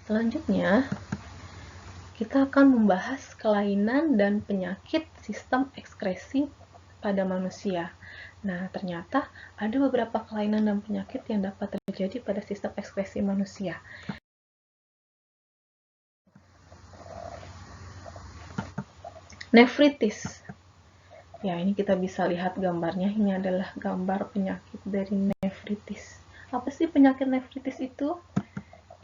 Selanjutnya, kita akan membahas kelainan dan penyakit sistem ekskresi pada manusia. Nah, ternyata ada beberapa kelainan dan penyakit yang dapat terjadi pada sistem ekskresi manusia. Nefritis. Ya, ini kita bisa lihat gambarnya. Ini adalah gambar penyakit dari nefritis. Apa sih penyakit nefritis itu?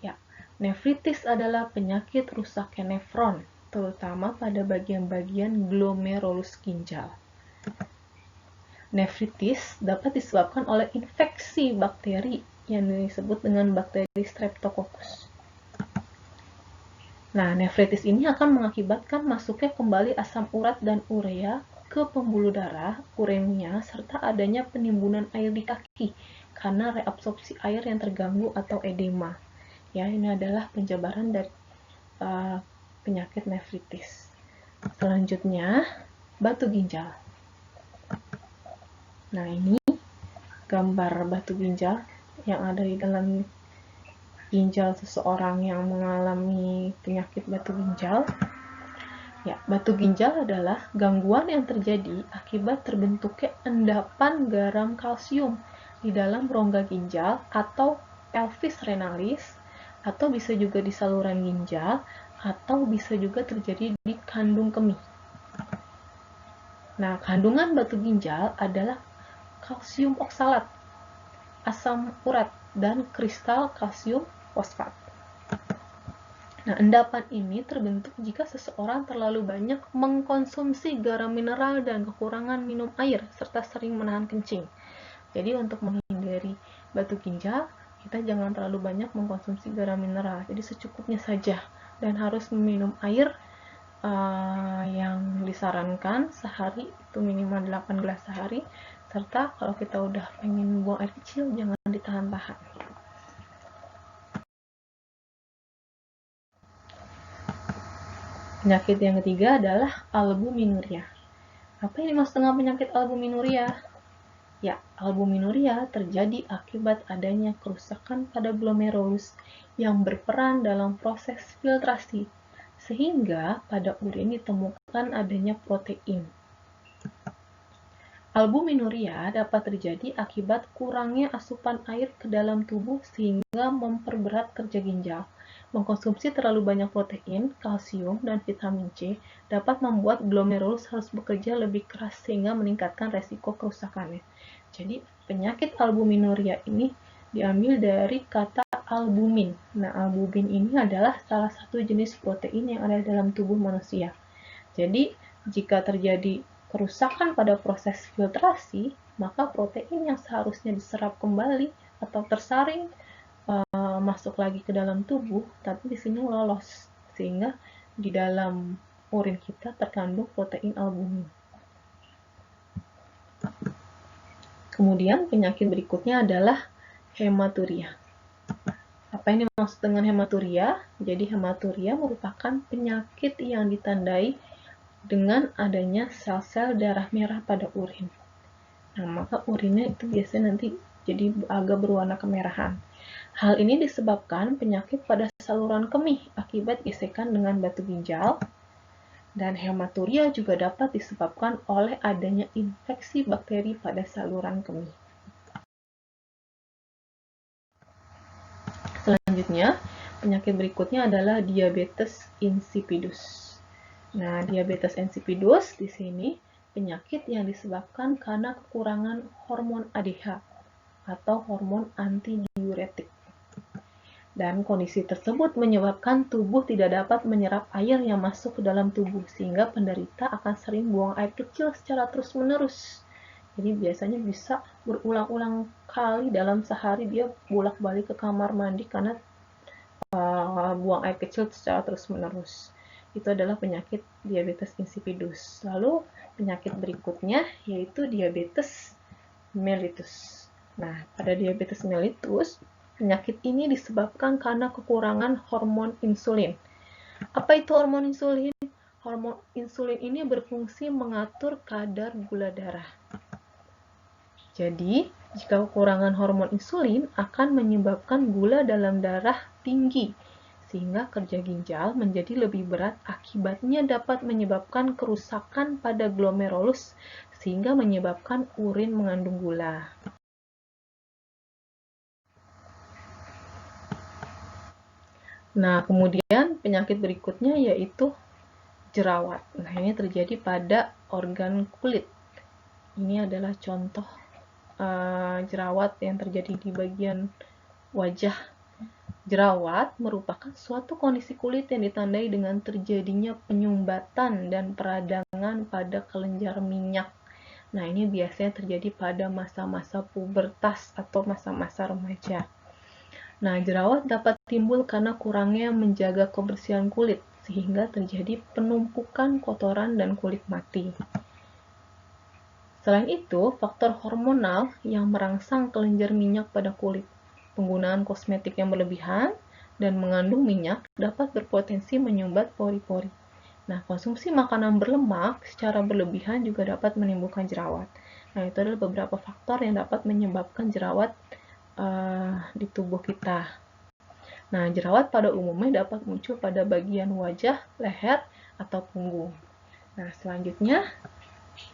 Ya, nefritis adalah penyakit rusaknya nefron, terutama pada bagian-bagian glomerulus ginjal. Nefritis dapat disebabkan oleh infeksi bakteri yang disebut dengan bakteri Streptococcus. Nah, nefritis ini akan mengakibatkan masuknya kembali asam urat dan urea ke pembuluh darah, uremia, serta adanya penimbunan air di kaki karena reabsorpsi air yang terganggu atau edema. Ya, ini adalah penjabaran dari penyakit nefritis. Selanjutnya, batu ginjal. Nah, ini gambar batu ginjal yang ada di dalam ginjal seseorang yang mengalami penyakit batu ginjal. Ya, batu ginjal adalah gangguan yang terjadi akibat terbentuknya endapan garam kalsium di dalam rongga ginjal atau pelvis renalis, atau bisa juga di saluran ginjal, atau bisa juga terjadi di kandung kemih. Nah, kandungan batu ginjal adalah kalsium oksalat, asam urat, dan kristal kalsium fosfat. Nah, endapan ini terbentuk jika seseorang terlalu banyak mengkonsumsi garam mineral dan kekurangan minum air, serta sering menahan kencing. Jadi, untuk menghindari batu ginjal, kita jangan terlalu banyak mengkonsumsi garam mineral. Jadi, secukupnya saja. Dan harus meminum air yang disarankan sehari, itu minimal 8 gelas sehari. Serta kalau kita udah pengen buang air kecil, jangan ditahan-tahan. Penyakit yang ketiga adalah albuminuria. Apa yang dimaksud dengan penyakit albuminuria? Ya, albuminuria terjadi akibat adanya kerusakan pada glomerulus yang berperan dalam proses filtrasi, sehingga pada urin ditemukan adanya protein. Albuminuria dapat terjadi akibat kurangnya asupan air ke dalam tubuh sehingga memperberat kerja ginjal. Mengkonsumsi terlalu banyak protein, kalsium, dan vitamin C dapat membuat glomerulus harus bekerja lebih keras sehingga meningkatkan resiko kerusakannya. Jadi, penyakit albuminuria ini diambil dari kata albumin. Nah, albumin ini adalah salah satu jenis protein yang ada dalam tubuh manusia. Jadi, jika terjadi kerusakan pada proses filtrasi, maka protein yang seharusnya diserap kembali atau tersaring masuk lagi ke dalam tubuh, tapi di sini lolos, sehingga di dalam urin kita terkandung protein albumin. Kemudian penyakit berikutnya adalah hematuria. Apa yang dimaksud dengan hematuria? Jadi hematuria merupakan penyakit yang ditandai dengan adanya sel-sel darah merah pada urin. Nah, maka urinnya itu biasanya nanti jadi agak berwarna kemerahan. Hal ini disebabkan penyakit pada saluran kemih akibat gesekan dengan batu ginjal, dan hematuria juga dapat disebabkan oleh adanya infeksi bakteri pada saluran kemih. Selanjutnya, penyakit berikutnya adalah diabetes insipidus. Nah, diabetes insipidus di sini penyakit yang disebabkan karena kekurangan hormon ADH atau hormon antidiuretik. Dan kondisi tersebut menyebabkan tubuh tidak dapat menyerap air yang masuk ke dalam tubuh, sehingga penderita akan sering buang air kecil secara terus-menerus. Jadi biasanya bisa berulang-ulang kali dalam sehari dia bolak-balik ke kamar mandi karena buang air kecil secara terus-menerus. Itu adalah penyakit diabetes insipidus. Lalu penyakit berikutnya yaitu diabetes mellitus. Nah, pada diabetes mellitus, penyakit ini disebabkan karena kekurangan hormon insulin. Apa itu hormon insulin? Hormon insulin ini berfungsi mengatur kadar gula darah. Jadi, jika kekurangan hormon insulin akan menyebabkan gula dalam darah tinggi, sehingga kerja ginjal menjadi lebih berat, akibatnya dapat menyebabkan kerusakan pada glomerulus sehingga menyebabkan urin mengandung gula. Nah, kemudian penyakit berikutnya yaitu jerawat. Nah, ini terjadi pada organ kulit. Ini adalah contoh jerawat yang terjadi di bagian wajah. Jerawat merupakan suatu kondisi kulit yang ditandai dengan terjadinya penyumbatan dan peradangan pada kelenjar minyak. Nah, ini biasanya terjadi pada masa-masa pubertas atau masa-masa remaja. Nah, jerawat dapat timbul karena kurangnya menjaga kebersihan kulit, sehingga terjadi penumpukan kotoran dan kulit mati. Selain itu, faktor hormonal yang merangsang kelenjar minyak pada kulit, penggunaan kosmetik yang berlebihan, dan mengandung minyak dapat berpotensi menyumbat pori-pori. Nah, konsumsi makanan berlemak secara berlebihan juga dapat menimbulkan jerawat. Nah, itu adalah beberapa faktor yang dapat menyebabkan jerawat di tubuh kita. Nah, jerawat pada umumnya dapat muncul pada bagian wajah, leher, atau punggung. Nah, selanjutnya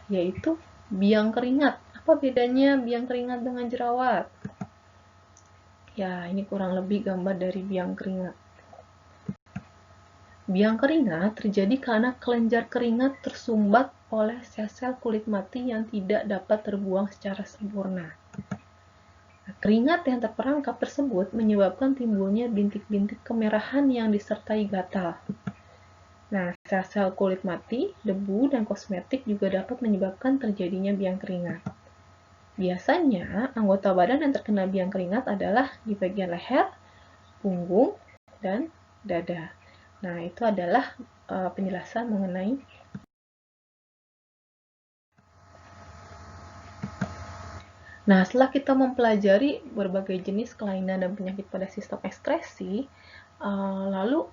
yaitu biang keringat. Apa bedanya biang keringat dengan jerawat? Ya, ini kurang lebih gambar dari biang keringat. Biang keringat terjadi karena kelenjar keringat tersumbat oleh sel-sel kulit mati yang tidak dapat terbuang secara sempurna. Keringat yang terperangkap tersebut menyebabkan timbulnya bintik-bintik kemerahan yang disertai gatal. Nah, sel-sel kulit mati, debu, dan kosmetik juga dapat menyebabkan terjadinya biang keringat. Biasanya, anggota badan yang terkena biang keringat adalah di bagian leher, punggung, dan dada. Nah, itu adalah penjelasan mengenai Nah, setelah kita mempelajari berbagai jenis kelainan dan penyakit pada sistem ekskresi, lalu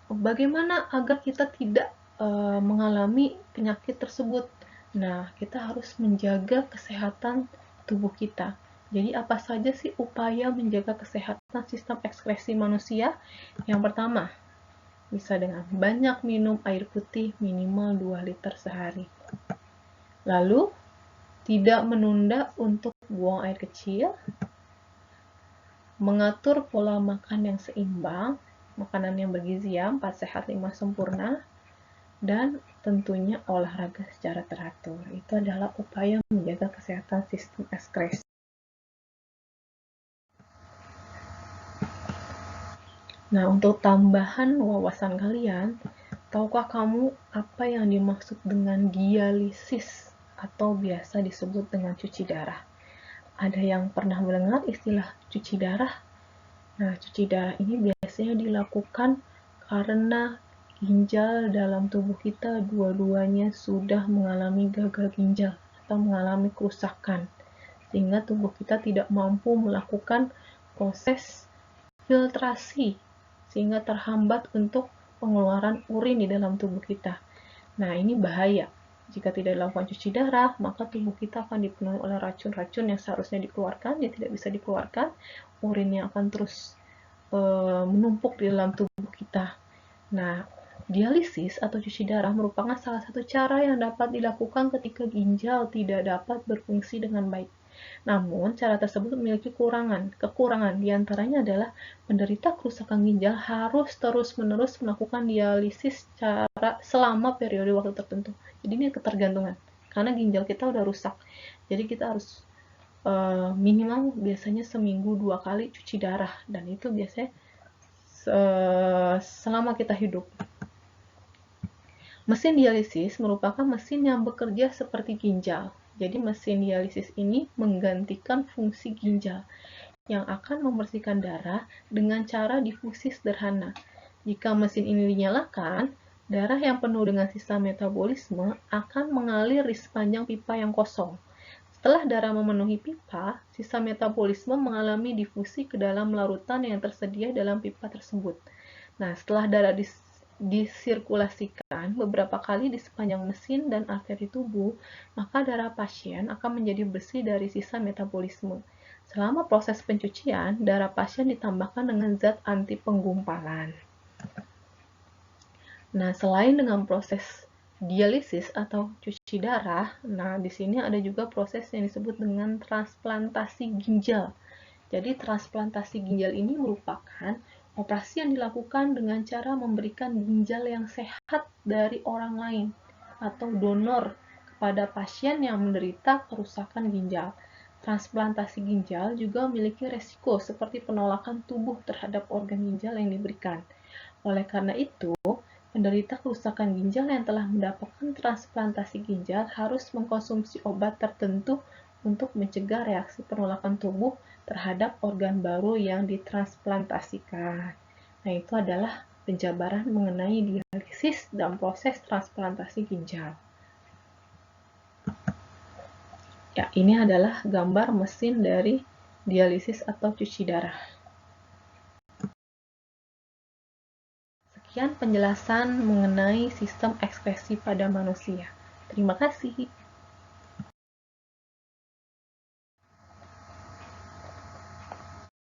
bagaimana agar kita tidak mengalami penyakit tersebut? Nah, kita harus menjaga kesehatan tubuh kita. Jadi, apa saja sih upaya menjaga kesehatan sistem ekskresi manusia? Yang pertama, bisa dengan banyak minum air putih minimal 2 liter sehari. Lalu, tidak menunda untuk buang air kecil, mengatur pola makan yang seimbang, makanan yang bergizi ya, 4 sehat 5 sempurna, dan tentunya olahraga secara teratur. Itu adalah upaya menjaga kesehatan sistem ekskresi. Nah, untuk tambahan wawasan kalian, tahukah kamu apa yang dimaksud dengan dialisis atau biasa disebut dengan cuci darah? Ada yang pernah mendengar istilah cuci darah? Nah, cuci darah ini biasanya dilakukan karena ginjal dalam tubuh kita dua-duanya sudah mengalami gagal ginjal atau mengalami kerusakan, sehingga tubuh kita tidak mampu melakukan proses filtrasi, sehingga terhambat untuk pengeluaran urin di dalam tubuh kita. Nah, ini bahaya. Jika tidak dilakukan cuci darah, maka tubuh kita akan dipenuhi oleh racun-racun yang seharusnya dikeluarkan, dia tidak bisa dikeluarkan, urinnya akan terus menumpuk di dalam tubuh kita. Nah, dialisis atau cuci darah merupakan salah satu cara yang dapat dilakukan ketika ginjal tidak dapat berfungsi dengan baik. Namun, cara tersebut memiliki kekurangan diantaranya adalah penderita kerusakan ginjal harus terus-menerus melakukan dialisis selama periode waktu tertentu. Jadi ini ketergantungan, karena ginjal kita udah rusak. Jadi kita harus minimal biasanya seminggu 2 kali cuci darah, dan itu biasanya selama kita hidup. Mesin dialisis merupakan mesin yang bekerja seperti ginjal. Jadi mesin dialisis ini menggantikan fungsi ginjal yang akan membersihkan darah dengan cara difusi sederhana. Jika mesin ini dinyalakan, darah yang penuh dengan sisa metabolisme akan mengalir di sepanjang pipa yang kosong. Setelah darah memenuhi pipa, sisa metabolisme mengalami difusi ke dalam larutan yang tersedia dalam pipa tersebut. Nah, setelah darah disirkulasikan beberapa kali di sepanjang mesin dan arteri tubuh, maka darah pasien akan menjadi bersih dari sisa metabolisme. Selama proses pencucian, darah pasien ditambahkan dengan zat anti penggumpalan. Nah, selain dengan proses dialisis atau cuci darah, nah di sini ada juga proses yang disebut dengan transplantasi ginjal. Jadi transplantasi ginjal ini merupakan operasi yang dilakukan dengan cara memberikan ginjal yang sehat dari orang lain atau donor kepada pasien yang menderita kerusakan ginjal. Transplantasi ginjal juga memiliki resiko seperti penolakan tubuh terhadap organ ginjal yang diberikan. Oleh karena itu, penderita kerusakan ginjal yang telah mendapatkan transplantasi ginjal harus mengkonsumsi obat tertentu untuk mencegah reaksi penolakan tubuh terhadap organ baru yang ditransplantasikan. Nah, itu adalah penjabaran mengenai dialisis dan proses transplantasi ginjal. Ya, ini adalah gambar mesin dari dialisis atau cuci darah. Sekian penjelasan mengenai sistem ekskresi pada manusia. Terima kasih.